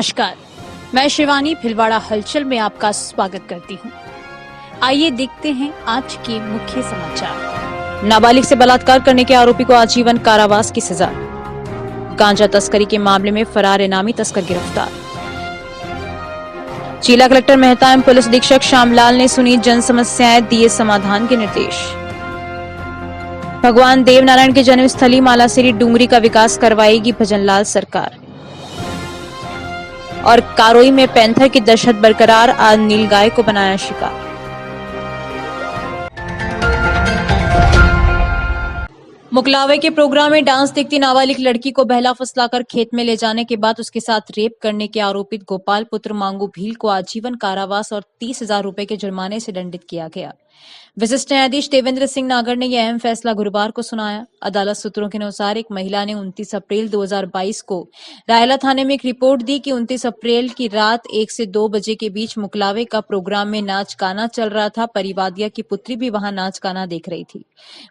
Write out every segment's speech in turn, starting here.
नमस्कार, मैं शिवानी भिलवाड़ा हलचल में आपका स्वागत करती हूँ। आइए देखते हैं आज के मुख्य समाचार। नाबालिग से बलात्कार करने के आरोपी को आजीवन कारावास की सजा। गांजा तस्करी के मामले में फरार इनामी तस्कर गिरफ्तार। जिला कलेक्टर मेहता एवं पुलिस अधीक्षक श्यामलाल ने सुनी जन समस्याएं, दिए समाधान के निर्देश। भगवान देवनारायण की जन्मस्थली मालासिरी डूंगरी का विकास करवाएगी भजनलाल सरकार। और कारोई में पैंथर की दहशत बरकरार, आज नीलगाय को बनाया शिकार। मुकलावे के प्रोग्राम में डांस देखती नाबालिग लड़की को बहला फुसलाकर खेत में ले जाने के बाद उसके साथ रेप करने के आरोपित गोपाल पुत्र मांगू भील को आजीवन कारावास और 30,000 रुपए के जुर्माने से दंडित किया गया। विशिष्ट न्यायाधीश देवेंद्र सिंह नागर ने यह अहम फैसला गुरुवार को सुनाया। अदालत सूत्रों के अनुसार एक महिला ने 29 अप्रैल 2022 को रायला थाने में एक रिपोर्ट दी कि 29 अप्रैल की रात 1 से 2 बजे के बीच मुकलावे का प्रोग्राम में नाच गाना चल रहा था। परिवादिया की पुत्री भी वहां नाच गाना देख रही थी।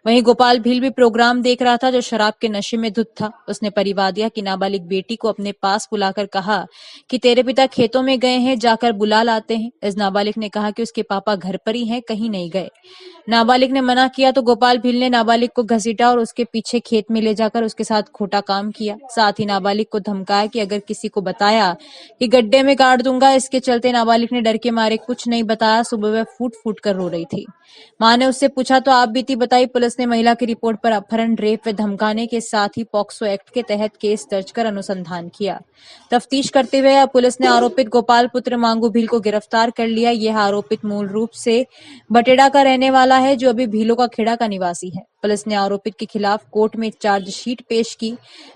वहीं गोपाल भील भी प्रोग्राम देख रहा था, जो शराब के नशे में धुत था। उसने परिवादिया की नाबालिग बेटी को अपने पास बुलाकर कहा कि तेरे पिता खेतों में गए हैं, जाकर बुला लाते हैं। इस नाबालिग ने कहा कि उसके पापा घर पर ही हैं, कहीं नहीं गए। नाबालिग ने मना किया तो गोपाल भील ने नाबालिग को घसीटा और उसके पीछे खेत में ले जाकर उसके साथ खोटा काम किया। साथ ही नाबालिग को धमकाया कि अगर किसी को बताया कि गड्ढे में गाड़ दूंगा। इसके चलते नाबालिग ने डर के मारे कुछ नहीं बताया। सुबह वह फूट फूट कर रो रही थी। मां ने उससे पूछा तो आप बीती बताई। पुलिस ने महिला की रिपोर्ट पर अपहरण, रेप व धमकाने के साथ ही पॉक्सो एक्ट के तहत केस दर्ज कर अनुसंधान किया। तफ्तीश करते हुए पुलिस ने आरोपित गोपाल पुत्र मांगू भील को गिरफ्तार कर लिया। यह आरोपित मूल रूप से बटेड़ा का रहने वाला है, जो अभी भीलों का खेड़ा का निवासी है। पुलिस ने आरोपित के खिलाफ कोर्ट में चार्जशीट पेश की।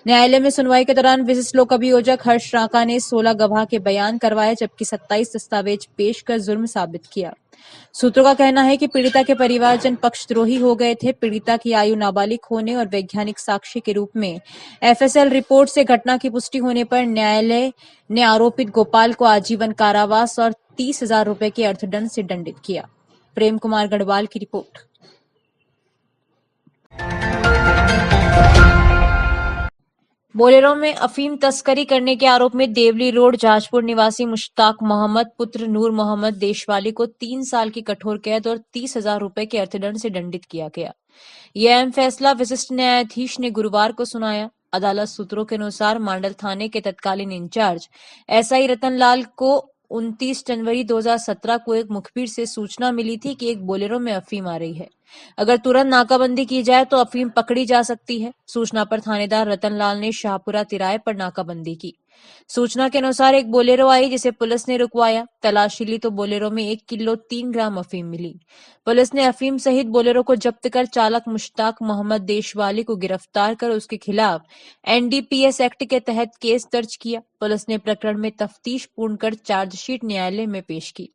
न्यायालय में सुनवाई के दौरान विशिष्ट लोक अभियोजक हर्ष रांका ने 16 गवाह के बयान करवाए, जबकि 27 दस्तावेज पेश कर जुर्म साबित किया। सूत्रों का कहना है कि पीड़िता के परिवारजन पक्षद्रोही हो गए थे। पीड़िता की आयु नाबालिग होने और वैज्ञानिक साक्ष्य के रूप में एफएसएल रिपोर्ट से घटना की पुष्टि होने पर न्यायालय ने आरोपित गोपाल को आजीवन कारावास और 30,000 रुपए के अर्थदंड से दंडित किया। प्रेम कुमार गढ़वाल की रिपोर्ट। बोलेरो में अफीम तस्करी करने के आरोप में देवली रोड जाजपुर निवासी मुश्ताक मोहम्मद पुत्र नूर मोहम्मद देशवाली को 3 साल की कठोर कैद और 30,000 रुपए के अर्थदंड से दंडित किया गया। यह अहम फैसला विशिष्ट न्यायाधीश ने गुरुवार को सुनाया। अदालत सूत्रों के अनुसार मांडल थाने के तत्कालीन इंचार्ज एसआई रतनलाल को 29 जनवरी 2017 को एक मुखबिर से सूचना मिली थी कि एक बोलेरो में अफीम आ रही है। अगर तुरंत नाकाबंदी की जाए तो अफीम पकड़ी जा सकती है। सूचना पर थानेदार रतनलाल ने शाहपुरा तिराहे पर नाकाबंदी की। सूचना के अनुसार एक बोलेरो आई, जिसे पुलिस ने रुकवाया। तलाशी ली तो बोलेरो में 1 किलो 3 ग्राम अफीम मिली। पुलिस ने अफीम सहित बोलेरो को जब्त कर चालक मुश्ताक मोहम्मद देशवाली को गिरफ्तार कर उसके खिलाफ एनडीपीएस एक्ट के तहत केस दर्ज किया। पुलिस ने प्रकरण में तफ्तीश पूर्ण कर चार्जशीट न्यायालय में पेश की।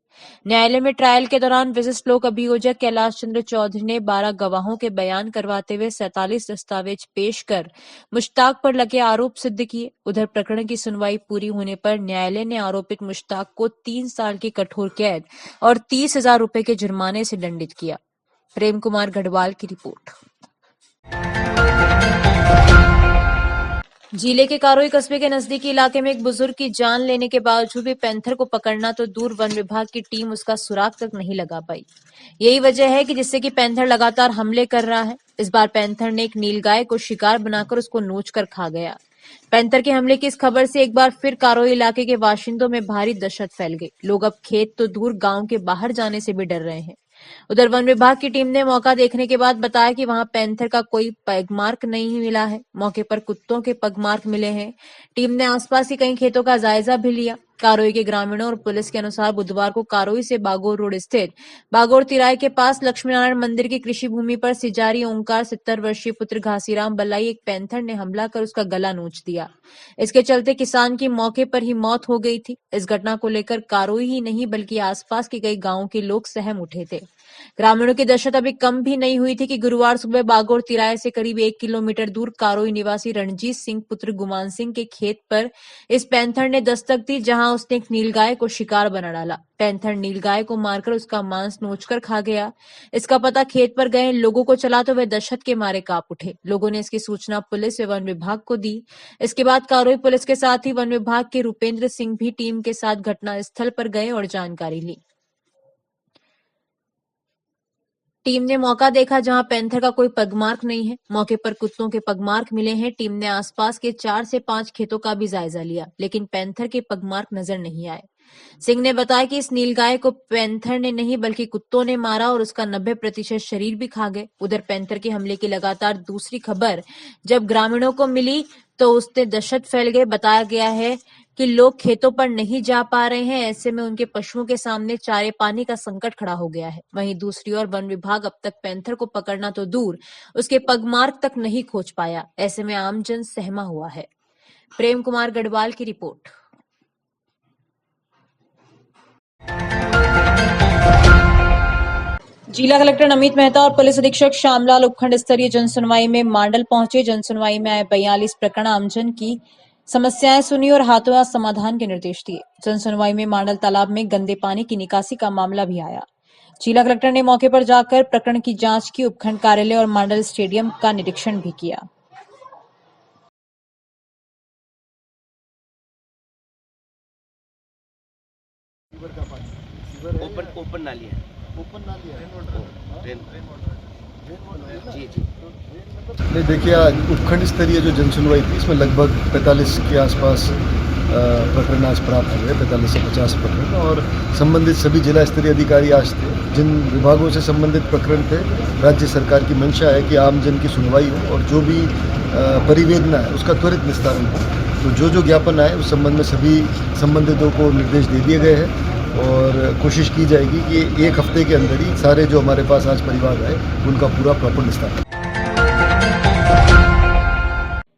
न्यायालय में ट्रायल के दौरान विशिष्ट लोक अभियोजक कैलाश चंद्र चौधरी ने 12 गवाहों के बयान करवाते हुए 47 दस्तावेज पेश कर मुश्ताक पर लगे आरोप सिद्ध किए। उधर प्रकरण की सुनवाई पूरी होने पर न्यायालय ने आरोपित मुश्ताक को 3 साल की कठोर कैद और 30,000 रुपए के जुर्माने से दंडित किया। प्रेम कुमार गढ़वाल की रिपोर्ट। जिले के कारोई कस्बे के नजदीकी इलाके में एक बुजुर्ग की जान लेने के बावजूद भी पैंथर को पकड़ना तो दूर, वन विभाग की टीम उसका सुराग तक नहीं लगा पाई। यही वजह है कि जिससे कि पैंथर लगातार हमले कर रहा है। इस बार पैंथर ने एक नीलगाय को शिकार बनाकर उसको नोचकर खा गया। पैंथर के हमले की इस खबर से एक बार फिर कारोई इलाके के बाशिंदों में भारी दहशत फैल गई। लोग अब खेत तो दूर, गांव के बाहर जाने से भी डर रहे हैं। उधर वन विभाग की टीम ने मौका देखने के बाद बताया कि वहां पैंथर का कोई पैगमार्क नहीं मिला है। मौके पर कुत्तों के पगमार्क मिले हैं। टीम ने आसपास के कई खेतों का जायजा भी लिया। कारोई के ग्रामीणों और पुलिस के अनुसार बुधवार को कारोई से बागोर रोड स्थित बागोर तिराहे के पास लक्ष्मीनारायण मंदिर की कृषि भूमि पर सिजारी ओंकार 70 वर्षीय पुत्र घासीराम बल्लाई एक पैंथर ने हमला कर उसका गला नोच दिया। इसके चलते किसान की मौके पर ही मौत हो गई थी। इस घटना को लेकर कारोई ही नहीं बल्कि आसपास के कई गांवों के लोग सहम उठे थे। ग्रामीणों की दहशत अभी कम भी नहीं हुई थी कि गुरुवार सुबह बागोर तिराहे से करीब 1 किलोमीटर दूर कारोई निवासी रणजीत सिंह पुत्र गुमान सिंह के खेत पर इस पैंथर ने दस्तक दी, जहां उसने एक नीलगाय को शिकार बना डाला। पैंथर नीलगाय को मारकर उसका मांस नोचकर खा गया। इसका पता खेत पर गए लोगों को चला तो वे दहशत के मारे कांप उठे। लोगों ने इसकी सूचना पुलिस व वन विभाग को दी। इसके बाद कारोई पुलिस के साथ ही वन विभाग के रूपेंद्र सिंह भी टीम के साथ घटनास्थल पर गए और जानकारी ली। टीम ने मौका देखा जहां पैंथर का कोई पगमार्क नहीं है। मौके पर कुत्तों के पगमार्क मिले हैं। टीम ने आसपास के 4 से 5 खेतों का भी जायजा लिया, लेकिन पैंथर के पगमार्क नजर नहीं आए। सिंह ने बताया कि इस नीलगाय को पैंथर ने नहीं बल्कि कुत्तों ने मारा और उसका 90% शरीर भी खा गए। उधर पैंथर के हमले की लगातार दूसरी खबर जब ग्रामीणों को मिली तो उससे दहशत फैल गई। बताया गया है कि लोग खेतों पर नहीं जा पा रहे हैं, ऐसे में उनके पशुओं के सामने चारे पानी का संकट खड़ा हो गया है। वहीं दूसरी ओर वन विभाग अब तक पैंथर को पकड़ना तो दूर उसके पगमार्क तक नहीं खोज पाया। ऐसे में आमजन सहमा हुआ है। प्रेम कुमार गढ़वाल की रिपोर्ट। जिला कलेक्टर नमित मेहता और पुलिस अधीक्षक श्यामलाल उपखंड स्तरीय जनसुनवाई में मांडल पहुंचे। जनसुनवाई में आए 42 प्रकरण आमजन की समस्याएं सुनी और हाथों समाधान के निर्देश दिए। जनसुनवाई में मांडल तालाब में गंदे पानी की निकासी का मामला भी आया। जिला कलेक्टर ने मौके पर जाकर प्रकरण की जांच की। उपखंड कार्यालय और मांडल स्टेडियम का निरीक्षण भी किया। ओपन नाली है। जी जी। नहीं, देखिए आज उपखंड स्तरीय जो जनसुनवाई थी इसमें लगभग 45 के आसपास प्रकरण आज प्राप्त हुए, 45 से 50 प्रकरण, और संबंधित सभी जिला स्तरीय अधिकारी आज थे। जिन विभागों से संबंधित प्रकरण थे, राज्य सरकार की मंशा है कि आमजन की सुनवाई हो और जो भी परिवेदना है उसका त्वरित निस्तारण हो। तो जो ज्ञापन आए उस संबंध में सभी संबंधितों को निर्देश दे दिए गए हैं और कोशिश की जाएगी कि एक हफ्ते के अंदर ही सारे जो हमारे पास आज परिवार आए उनका पूरा प्रॉपर निस्तारण।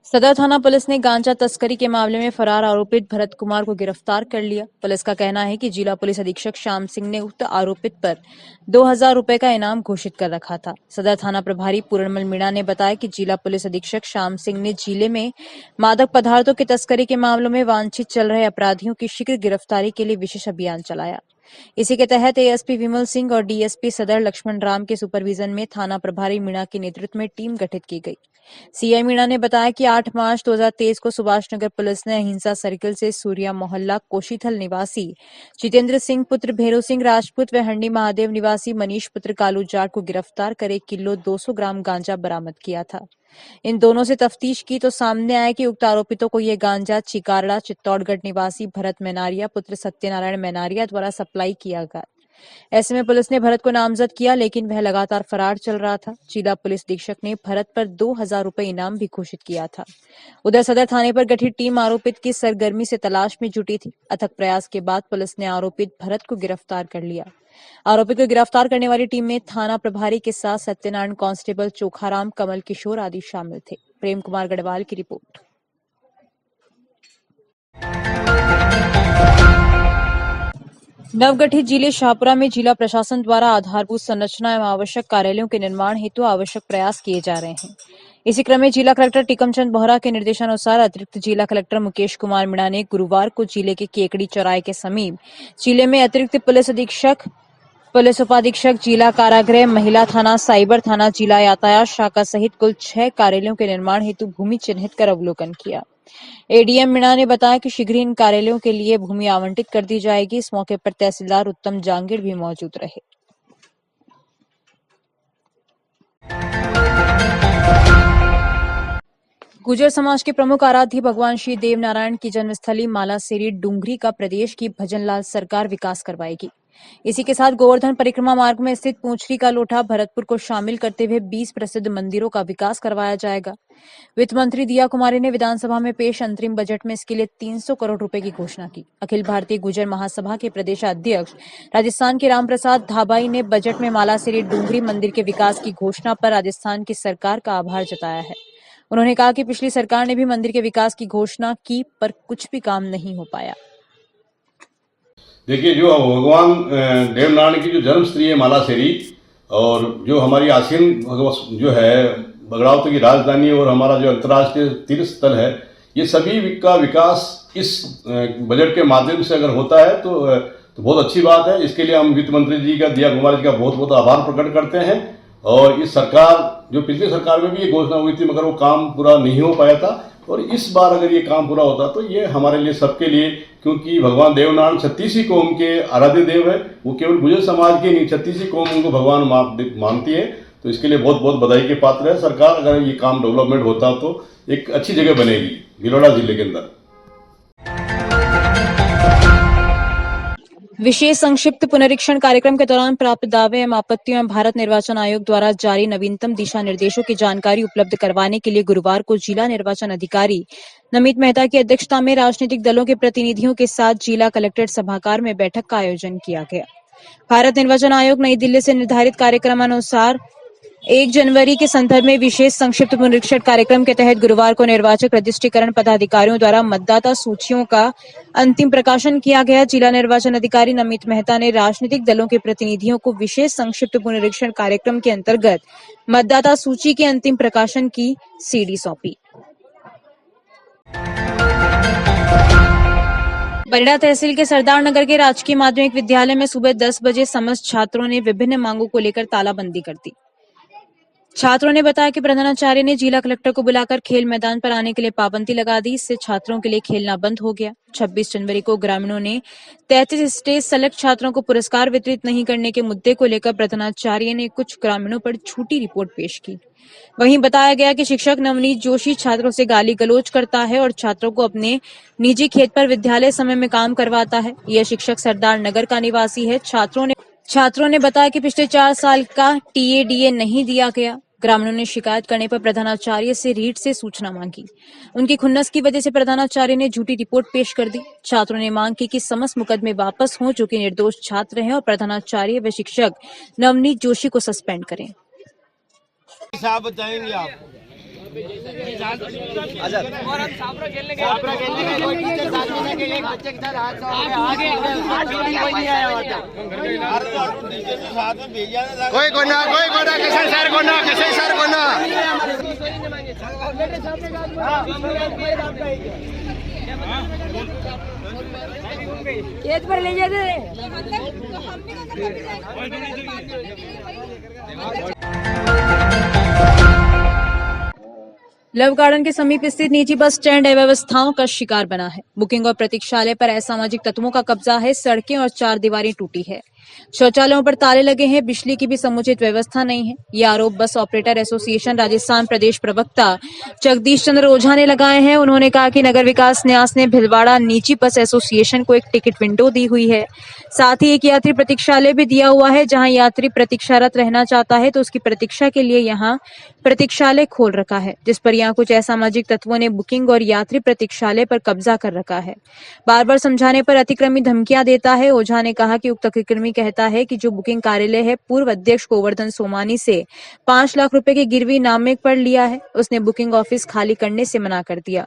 सदर थाना पुलिस ने गांजा तस्करी के मामले में फरार आरोपित भरत कुमार को गिरफ्तार कर लिया। पुलिस का कहना है कि जिला पुलिस अधीक्षक श्याम सिंह ने उक्त आरोपित पर 2000 रुपए का इनाम घोषित कर रखा था। सदर थाना प्रभारी पूरणमल मीणा ने बताया कि जिला पुलिस अधीक्षक श्याम सिंह ने जिले में मादक पदार्थों की तस्करी के मामलों में वांछित चल रहे अपराधियों की शीघ्र गिरफ्तारी के लिए विशेष अभियान चलाया। इसी के तहत एएसपी विमल सिंह और डीएसपी सदर लक्ष्मण राम के सुपरविजन में थाना प्रभारी मीणा के नेतृत्व में टीम गठित की गई। सीआई मीणा ने बताया कि 8 मार्च 2023 को सुभाष नगर पुलिस ने अहिंसा सर्किल से सूर्या मोहल्ला कोशीथल निवासी जितेंद्र सिंह पुत्र भैरव सिंह राजपूत व हंडी महादेव निवासी मनीष पुत्र कालू जाट को गिरफ्तार कर 1 किलो 200 ग्राम गांजा बरामद किया था। इन दोनों से तफ्तीश की तो सामने आया कि उक्त आरोपितों को यह गांजा चिकारड़ा चित्तौड़गढ़ निवासी भरत मैनारिया पुत्र सत्यनारायण मैनारिया द्वारा सप्लाई किया गया। ऐसे में पुलिस ने भरत को नामजद किया, लेकिन वह लगातार फरार चल रहा था। जिला पुलिस अधीक्षक ने भरत पर 2000 रुपए इनाम भी घोषित किया था। उधर सदर थाने पर गठित टीम आरोपित की सरगर्मी से तलाश में जुटी थी। अथक प्रयास के बाद पुलिस ने आरोपित भरत को गिरफ्तार कर लिया। आरोपित को गिरफ्तार करने वाली टीम में थाना प्रभारी के साथ सत्यनारायण कांस्टेबल चोखाराम कमल किशोर आदि शामिल थे। प्रेम कुमार गढ़वाल की रिपोर्ट। नवगठित जिले शाहपुरा में जिला प्रशासन द्वारा आधारभूत संरचना एवं आवश्यक कार्यालयों के निर्माण हेतु आवश्यक प्रयास किए जा रहे हैं। इसी क्रम में जिला कलेक्टर टिकमचंद बोहरा के निर्देशानुसार अतिरिक्त जिला कलेक्टर मुकेश कुमार मीणा ने गुरुवार को जिले के केकड़ी चौराहे के समीप जिले में अतिरिक्त पुलिस अधीक्षक, पुलिस उपाधीक्षक, जिला कारागृह, महिला थाना, साइबर थाना, जिला यातायात शाखा सहित कुल 6 कार्यालयों के निर्माण हेतु भूमि चिन्हित कर अवलोकन किया। एडीएम मीणा ने बताया कि शीघ्र इन कार्यालयों के लिए भूमि आवंटित कर दी जाएगी। इस मौके पर तहसीलदार उत्तम जांगीर भी मौजूद रहे। गुर्जर समाज के प्रमुख आराध्य भगवान श्री देव नारायण की जन्मस्थली मालासेरी डूंगरी का प्रदेश की भजनलाल सरकार विकास करवाएगी। इसी के साथ गोवर्धन परिक्रमा मार्ग में स्थित पूंछरी का लोठा भरतपुर को शामिल करते हुए 20 प्रसिद्ध मंदिरों का विकास करवाया जाएगा। वित्त मंत्री दिया कुमारी ने विधानसभा में पेश अंतरिम बजट में इसके लिए 300 करोड़ रुपए की घोषणा की। अखिल भारतीय गुर्जर महासभा के प्रदेशाध्यक्ष राजस्थान के रामप्रसाद धाबाई ने बजट में मालासेरी डूंगरी मंदिर के विकास की घोषणा पर राजस्थान की सरकार का आभार जताया है। उन्होंने कहा कि पिछली सरकार ने भी मंदिर के विकास की घोषणा की, पर कुछ भी काम नहीं हो पाया। देखिए, जो भगवान देवनारायण की जो जन्मस्थली है मालासेरी, और जो हमारी आसीन जो है बगड़ावत की राजधानी और हमारा जो अंतर्राष्ट्रीय तीर्थ स्थल है, ये सभी का विकास इस बजट के माध्यम से अगर होता है तो बहुत अच्छी बात है। इसके लिए हम वित्त मंत्री जी का, दिया कुमार जी का बहुत बहुत आभार प्रकट करते हैं। और इस सरकार, जो पिछली सरकार में भी ये घोषणा हुई थी मगर वो काम पूरा नहीं हो पाया था, और इस बार अगर ये काम पूरा होता तो ये हमारे लिए, सबके लिए, क्योंकि भगवान देवनारायण 36 कौम के आराध्य देव है। वो केवल गुर्जर समाज के नहीं, 36 कौम उनको भगवान मानती है। तो इसके लिए बहुत बहुत बधाई के पात्र है सरकार। अगर ये काम डेवलपमेंट होता तो एक अच्छी जगह बनेगी भीलवाड़ा जिले के अंदर। विशेष संक्षिप्त पुनरीक्षण कार्यक्रम के दौरान प्राप्त दावे एवं आपत्तियों एवं भारत निर्वाचन आयोग द्वारा जारी नवीनतम दिशा निर्देशों की जानकारी उपलब्ध करवाने के लिए गुरुवार को जिला निर्वाचन अधिकारी नमित मेहता की अध्यक्षता में राजनीतिक दलों के प्रतिनिधियों के साथ जिला कलेक्ट्रेट सभागार में बैठक का आयोजन किया गया। भारत निर्वाचन आयोग नई दिल्ली से निर्धारित कार्यक्रमानुसार 1 जनवरी के संदर्भ में विशेष संक्षिप्त पुनरीक्षण कार्यक्रम के तहत गुरुवार को निर्वाचक रजिस्ट्रीकरण पदाधिकारियों द्वारा मतदाता सूचियों का अंतिम प्रकाशन किया गया। जिला निर्वाचन अधिकारी नमित मेहता ने राजनीतिक दलों के प्रतिनिधियों को विशेष संक्षिप्त पुनरीक्षण कार्यक्रम के अंतर्गत मतदाता सूची के अंतिम प्रकाशन की सीडी सौंपी। बरियाडा तहसील के सरदार नगर के राजकीय माध्यमिक विद्यालय में सुबह 10 बजे समस्त छात्रों ने विभिन्न मांगों को लेकर तालाबंदी कर दी। छात्रों ने बताया कि प्रधानाचार्य ने जिला कलेक्टर को बुलाकर खेल मैदान पर आने के लिए पाबंदी लगा दी। इससे छात्रों के लिए खेलना बंद हो गया। 26 जनवरी को ग्रामीणों ने 33 स्टेज सेलेक्ट छात्रों को पुरस्कार वितरित नहीं करने के मुद्दे को लेकर प्रधानाचार्य ने कुछ ग्रामीणों पर झूठी रिपोर्ट पेश की। वहीं बताया गया कि शिक्षक नवनीत जोशी छात्रों से गाली गलौज करता है और छात्रों को अपने निजी खेत पर विद्यालय समय में काम करवाता है। यह शिक्षक सरदार नगर का निवासी है। छात्रों ने बताया कि पिछले 4 साल का टीएडीए नहीं दिया गया। ग्रामीणों ने शिकायत करने पर प्रधानाचार्य से रीट से सूचना मांगी। उनकी खुन्नस की वजह से प्रधानाचार्य ने झूठी रिपोर्ट पेश कर दी। छात्रों ने मांग की कि समस्त मुकदमे वापस हों जो कि निर्दोष छात्र हैं और प्रधानाचार्य व शिक्षक नवनीत जोशी को सस्पेंड करें। साहब बताएंगे आप और हम सापरा खेलने गए कोई टीचर साथ में के लिए बच्चे के साथ हाथ आगे कोई नहीं आया होता टीचर के साथ में भेजा ना कोई कोना कैसे सर कोना केज पर ले जाते लव गार्डन के समीप स्थित निजी बस स्टैंड अव्यवस्थाओं का शिकार बना है। बुकिंग और प्रतीक्षालय पर असामाजिक तत्वों का कब्जा है। सड़कें और 4 दीवारें टूटी है। शौचालयों पर ताले लगे हैं। बिजली की भी समुचित व्यवस्था नहीं है। ये आरोप बस ऑपरेटर एसोसिएशन राजस्थान प्रदेश प्रवक्ता जगदीश चंद्र ओझा ने लगाए हैं। उन्होंने कहा कि नगर विकास न्यास ने भीलवाड़ा निजी बस एसोसिएशन को एक टिकट विंडो दी हुई है। साथ ही एक यात्री प्रतीक्षालय भी दिया हुआ है। जहां यात्री प्रतीक्षारत रहना चाहता है तो उसकी प्रतीक्षा के लिए यहां प्रतीक्षालय खोल रखा है, जिस पर यहाँ कुछ असामाजिक तत्वों ने बुकिंग और यात्री प्रतीक्षालय पर कब्जा कर रखा है। बार बार समझाने पर अतिक्रमी धमकियां देता है। ओझा ने कहा कि उक्त अतिक्रमी कहता है कि जो बुकिंग कार्यालय है पूर्व अध्यक्ष गोवर्धन सोमानी से 5 लाख रुपए की गिरवी नामे पर लिया है। उसने बुकिंग ऑफिस खाली करने से मना कर दिया।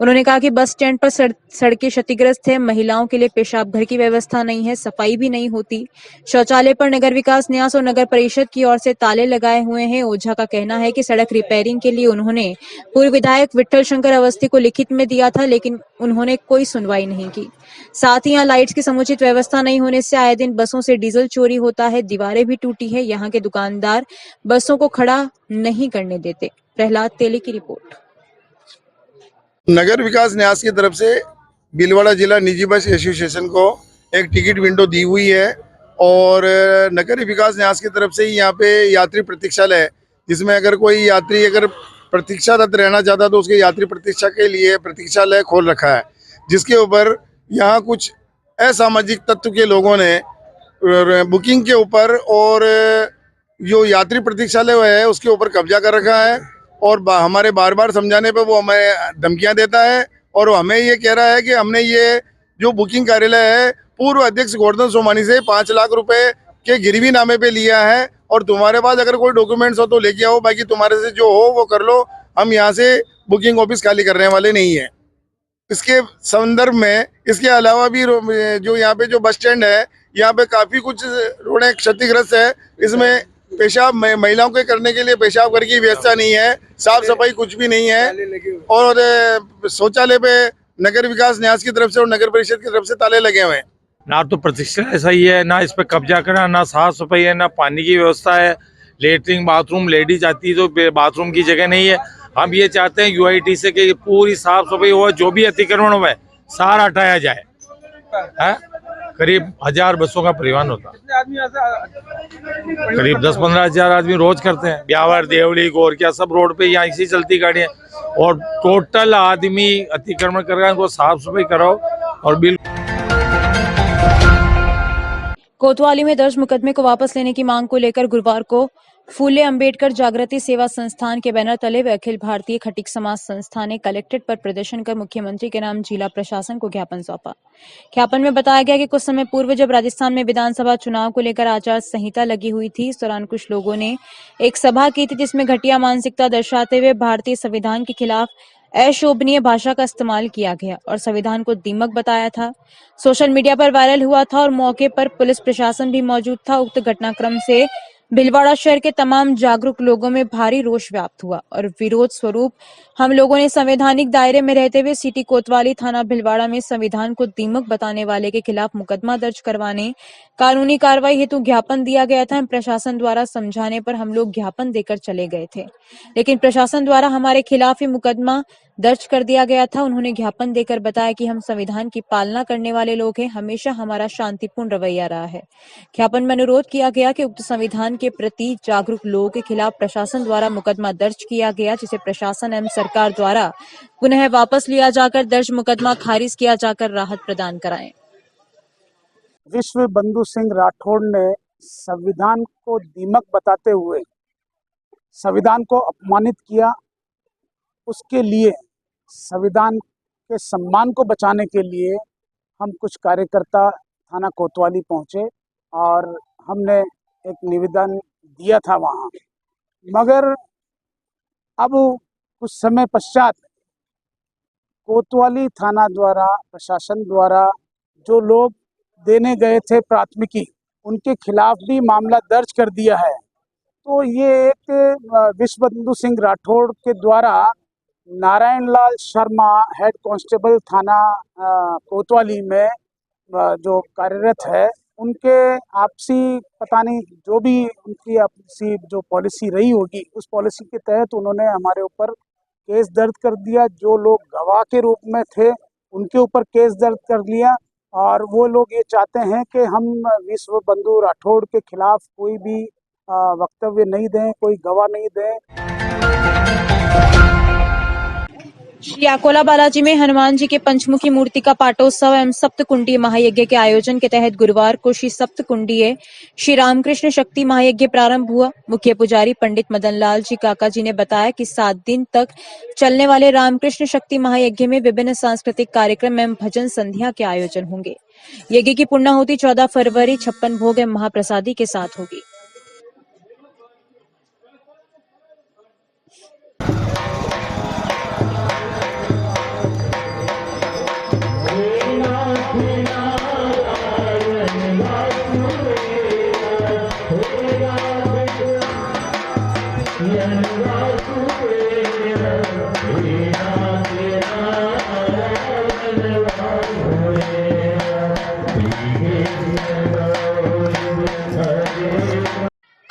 उन्होंने कहा कि बस स्टैंड पर सड़कें क्षतिग्रस्त है। महिलाओं के लिए पेशाब घर की व्यवस्था नहीं है। सफाई भी नहीं होती। शौचालय पर नगर विकास न्यास और नगर परिषद की ओर से ताले लगाए हुए हैं। ओझा का कहना है कि सड़क रिपेयरिंग के लिए उन्होंने पूर्व विधायक विठल शंकर अवस्थी को लिखित में दिया था, लेकिन उन्होंने कोई सुनवाई नहीं की। साथ ही यहाँ लाइट्स की समुचित व्यवस्था नहीं होने से आए दिन बसों से डीजल चोरी होता है। दीवारें भी टूटी है। यहाँ के दुकानदार बसों को खड़ा नहीं करने देते। प्रहलाद तेली की रिपोर्ट। नगर विकास न्यास की तरफ से भीलवाड़ा जिला निजी बस एसोसिएशन को एक टिकट विंडो दी हुई है और नगर विकास न्यास की तरफ से यहाँ पे यात्री प्रतीक्षालय है, जिसमें अगर कोई यात्री अगर प्रतीक्षारत रहना चाहता है तो उसके यात्री प्रतीक्षा के लिए प्रतीक्षालय खोल रखा है, जिसके ऊपर यहाँ कुछ असामाजिक तत्व के लोगों ने बुकिंग के ऊपर और जो यात्री प्रतीक्षालय है उसके ऊपर कब्जा कर रखा है और हमारे बार बार समझाने पे वो हमें धमकियां देता है और वो हमें ये कह रहा है कि हमने ये जो बुकिंग कार्यालय है पूर्व अध्यक्ष गोवर्धन सोमानी से 5 लाख रुपए के गिरवी नामे पे लिया है और तुम्हारे पास अगर कोई डॉक्यूमेंट्स हो तो लेके आओ, बाकी तुम्हारे से जो हो वो कर लो, हम यहाँ से बुकिंग ऑफिस खाली करने वाले नहीं है। इसके संदर्भ में इसके अलावा भी जो यहाँ पे जो बस स्टैंड है यहाँ पे काफ़ी कुछ रोडें क्षतिग्रस्त है। इसमें पेशाब महिलाओं के करने के लिए पेशाब घर की व्यवस्था नहीं है, साफ सफाई कुछ भी नहीं है और शौचालय पे नगर विकास न्यास की तरफ से और नगर परिषद की तरफ से ताले लगे हुए हैं। ना तो प्रतिष्ठा सही है, ना इस पे कब्जा करना, ना साफ सफाई है, ना पानी की व्यवस्था है। लेटरिन बाथरूम लेडीज आती है तो बाथरूम की जगह नहीं है। हम ये चाहते हैं यूआईटी से कि पूरी साफ सफाई हो, जो भी अतिक्रमण हुआ है सारा हटाया जाए। है करीब 1000 बसों का परिवहन होता है, करीब 10-15 हजार आदमी रोज करते हैं। ब्यावर, देवली, गोरकिया सब रोड पे यहाँ इसी चलती गाड़ियाँ, और टोटल आदमी अतिक्रमण कर रहे हैं, उनको साफ सफाई कराओ। और बिल्कुल कोतवाली में दर्ज मुकदमे को वापस लेने की मांग को लेकर गुरुवार को फूले अंबेडकर जागृति सेवा संस्थान के बैनर तले व अखिल भारतीय खटीक समाज संस्था ने कलेक्ट्रेट पर प्रदर्शन कर मुख्यमंत्री के नाम जिला प्रशासन को ज्ञापन सौंपा। ज्ञापन में बताया गया कि कुछ समय पूर्व जब राजस्थान में विधानसभा चुनाव को लेकर आचार संहिता लगी हुई थी, इस दौरान कुछ लोगों ने एक सभा की थी जिसमें घटिया मानसिकता दर्शाते हुए भारतीय संविधान के खिलाफ अशोभनीय भाषा का इस्तेमाल किया गया और संविधान को दीमक बताया था। सोशल मीडिया पर वायरल हुआ था और मौके पर पुलिस प्रशासन भी मौजूद था। उक्त घटनाक्रम से भीलवाड़ा शहर के तमाम जागरूक लोगों में भारी रोष व्याप्त हुआ और विरोध स्वरूप हम लोगों ने संवैधानिक दायरे में रहते हुए सिटी कोतवाली थाना भीलवाड़ा में संविधान को दीमक बताने वाले के खिलाफ मुकदमा दर्ज करवाने कानूनी कार्रवाई हेतु ज्ञापन दिया गया था। प्रशासन द्वारा समझाने पर हम लोग ज्ञापन देकर चले गए थे, लेकिन प्रशासन द्वारा हमारे खिलाफ ही मुकदमा दर्ज कर दिया गया था। उन्होंने ज्ञापन देकर बताया कि हम संविधान की पालना करने वाले लोग हैं, हमेशा हमारा शांतिपूर्ण रवैया रहा है। ज्ञापन में अनुरोध किया गया कि उक्त संविधान के प्रति जागरूक लोगों के खिलाफ प्रशासन द्वारा मुकदमा दर्ज किया गया, जिसे प्रशासन एवं सरकार द्वारा पुनः वापस लिया जाकर दर्ज मुकदमा खारिज किया जाकर राहत प्रदान कराएं। विश्व बंधु सिंह राठौड़ ने संविधान को दीमक बताते हुए संविधान को अपमानित किया। उसके लिए संविधान के सम्मान को बचाने के लिए हम कुछ कार्यकर्ता थाना कोतवाली पहुंचे और हमने एक निवेदन दिया था वहां। मगर अब कुछ समय पश्चात कोतवाली थाना द्वारा, प्रशासन द्वारा जो लोग देने गए थे प्राथमिकी, उनके खिलाफ भी मामला दर्ज कर दिया है। तो ये एक विश्व बंधु सिंह राठौड़ के द्वारा नारायण लाल शर्मा हेड कांस्टेबल थाना कोतवाली में जो कार्यरत है, उनके आपसी पता नहीं जो भी उनकी आपसी जो पॉलिसी रही होगी, उस पॉलिसी के तहत उन्होंने हमारे ऊपर केस दर्ज कर दिया। जो लोग गवाह के रूप में थे उनके ऊपर केस दर्ज कर लिया और वो लोग ये चाहते हैं कि हम विश्व बंधु राठौड़ के खिलाफ कोई भी वक्तव्य नहीं दें, कोई गवाह नहीं दें। श्री अकोला बालाजी में हनुमान जी के पंचमुखी मूर्ति का पाटोत्सव एवं सप्तकुंडीय महायज्ञ के आयोजन के तहत गुरुवार को श्री सप्तकुंडीय श्री रामकृष्ण शक्ति महायज्ञ प्रारंभ हुआ। मुख्य पुजारी पंडित मदन लाल जी काका जी ने बताया कि 7 दिन तक चलने वाले रामकृष्ण शक्ति महायज्ञ में विभिन्न सांस्कृतिक कार्यक्रम एवं भजन संध्या के आयोजन होंगे। यज्ञ की पूर्णाहुति 14 फरवरी 56 भोग एवं महाप्रसादी के साथ होगी।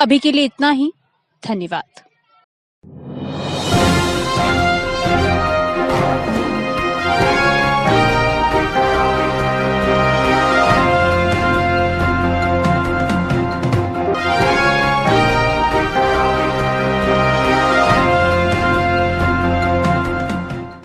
अभी के लिए इतना ही। धन्यवाद।